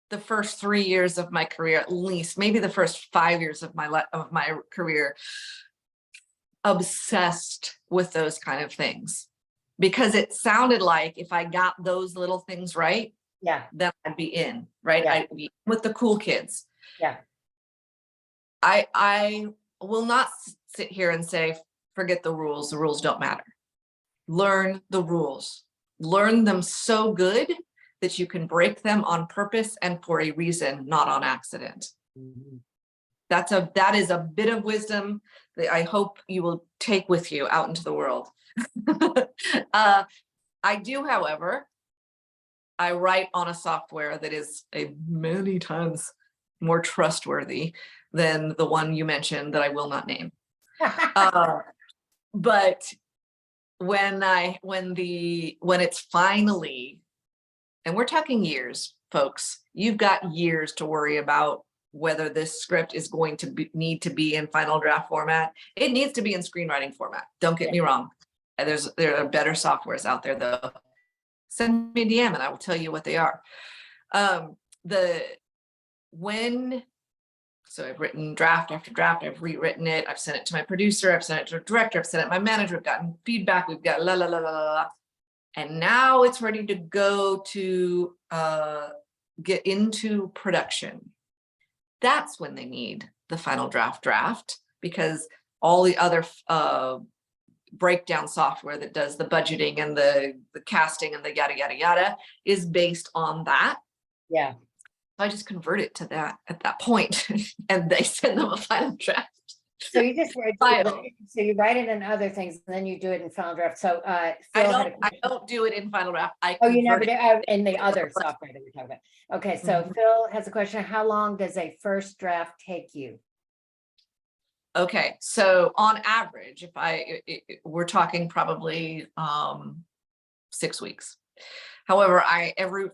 the first 3 years of my career, at least maybe the first 5 years of my career, obsessed with those kind of things, because it sounded like if I got those little things right, then I'd be in, right? Yeah. I'd be with the cool kids. Yeah. I will not sit here and say, forget the rules. The rules don't matter. Learn the rules. Learn them so good that you can break them on purpose and for a reason, not on accident. Mhm. That is a bit of wisdom that I hope you will take with you out into the world. I do, however, I write on a software that is many times more trustworthy than the one you mentioned that I will not name. But when it's finally, and we're talking years, folks, you've got years to worry about whether this script is going to need to be in Final Draft format. It needs to be in screenwriting format. Don't get me wrong. There are better softwares out there, though. Send me a DM and I will tell you what they are. So I've written draft after draft. I've rewritten it. I've sent it to my producer. I've sent it to a director. I've sent it to my manager. I've gotten feedback. We've got la la la la la la. And now it's ready to go to get into production. That's when they need the Final Draft, because all the other breakdown software that does the budgeting and the casting and the yada yada yada is based on that. Yeah. I just convert it to that at that point, and they send them a Final Draft. So you just write, so you write it in other things, and then you do it in Final Draft. So Phil I don't do it in Final Draft. you never do in the other software that we're talking about. Okay, so Phil has a question. How long does a first draft take you? Okay, so on average, we're talking probably 6 weeks. However, every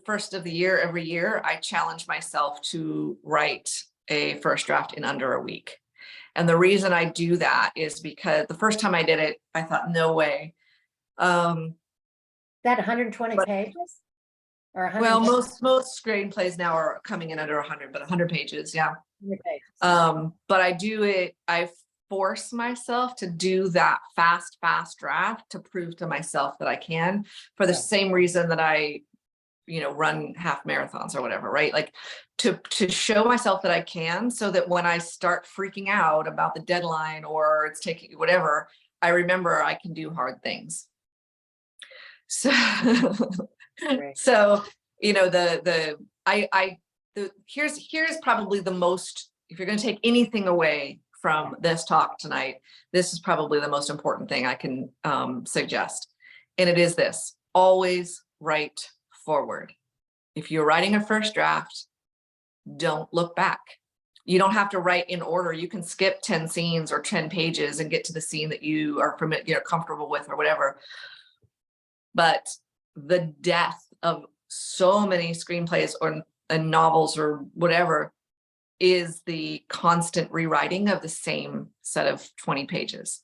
year, I challenge myself to write a first draft in under a week. And the reason I do that is because the first time I did it, I thought, no way. That 120 pages? Or well, most screenplays now are coming in under 100, but 100 pages, yeah. 100 pages. But I force myself to do that fast draft to prove to myself that I can, for the same reason that I, run half marathons or whatever, right? Like to show myself that I can, so that when I start freaking out about the deadline or it's taking whatever, I remember I can do hard things. So, Great. so, you know, here's probably the most, if you're going to take anything away from this talk tonight, this is probably the most important thing I can suggest. And it is this: always write forward. If you're writing a first draft, don't look back. You don't have to write in order. You can skip 10 scenes or 10 pages and get to the scene that you are comfortable with or whatever. But the death of so many screenplays and novels or whatever is the constant rewriting of the same set of 20 pages.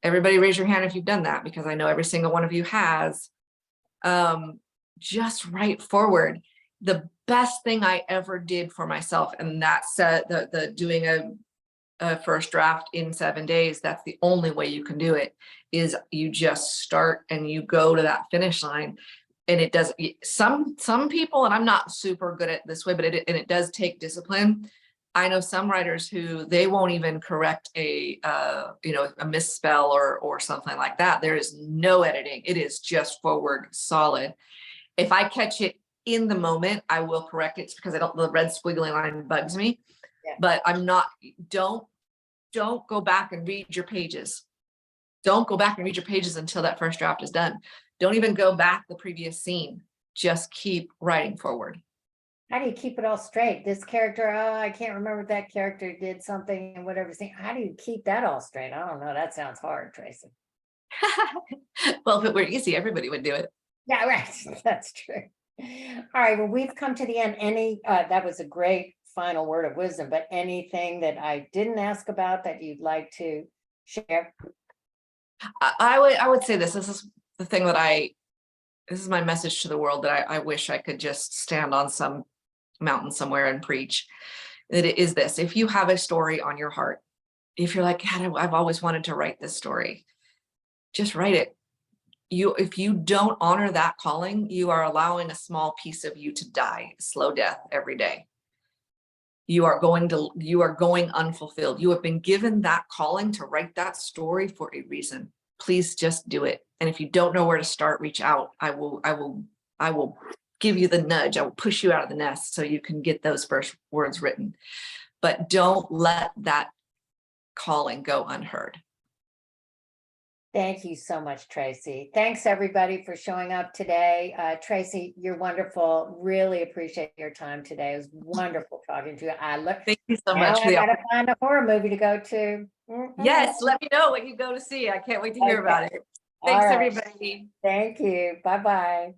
Everybody raise your hand if you've done that, because I know every single one of you has. Just write forward. The best thing I ever did for myself, and that's the doing a first draft in 7 days, that's the only way you can do it, is you just start and you go to that finish line. And it does, some people, and I'm not super good at this way, but it does take discipline. I know some writers who they won't even correct a misspell or something like that. There is no editing. It is just forward solid. If I catch it in the moment, I will correct it, because the red squiggly line bugs me. Yeah. But don't go back and read your pages. Don't go back and read your pages until that first draft is done. Don't even go back the previous scene. Just keep writing forward. How do you keep it all straight? This character, oh, I can't remember if that character did something and whatever thing. How do you keep that all straight? I don't know. That sounds hard, Tracee. Well, if it were easy, everybody would do it. Yeah, right. That's true. All right. Well, we've come to the end. That was a great final word of wisdom, but anything that I didn't ask about that you'd like to share? I would say this is the thing that this is my message to the world, that I wish I could just stand on some mountain somewhere and preach. It is this: if you have a story on your heart, if you're like, God, I've always wanted to write this story, just write it. If you don't honor that calling, you are allowing a small piece of you to die a slow death every day. You are going unfulfilled. You have been given that calling to write that story for a reason. Please just do it. And if you don't know where to start, reach out. I will give you the nudge. I will push you out of the nest so you can get those first words written. But don't let that calling go unheard. Thank you so much, Tracee. Thanks everybody for showing up today. Tracee, you're wonderful. Really appreciate your time today. It was wonderful talking to you. Thank you so much. I gotta find a horror movie to go to. Yes, let me know what you go to see. I can't wait to hear about it. Thanks, everybody. Thank you. Bye-bye.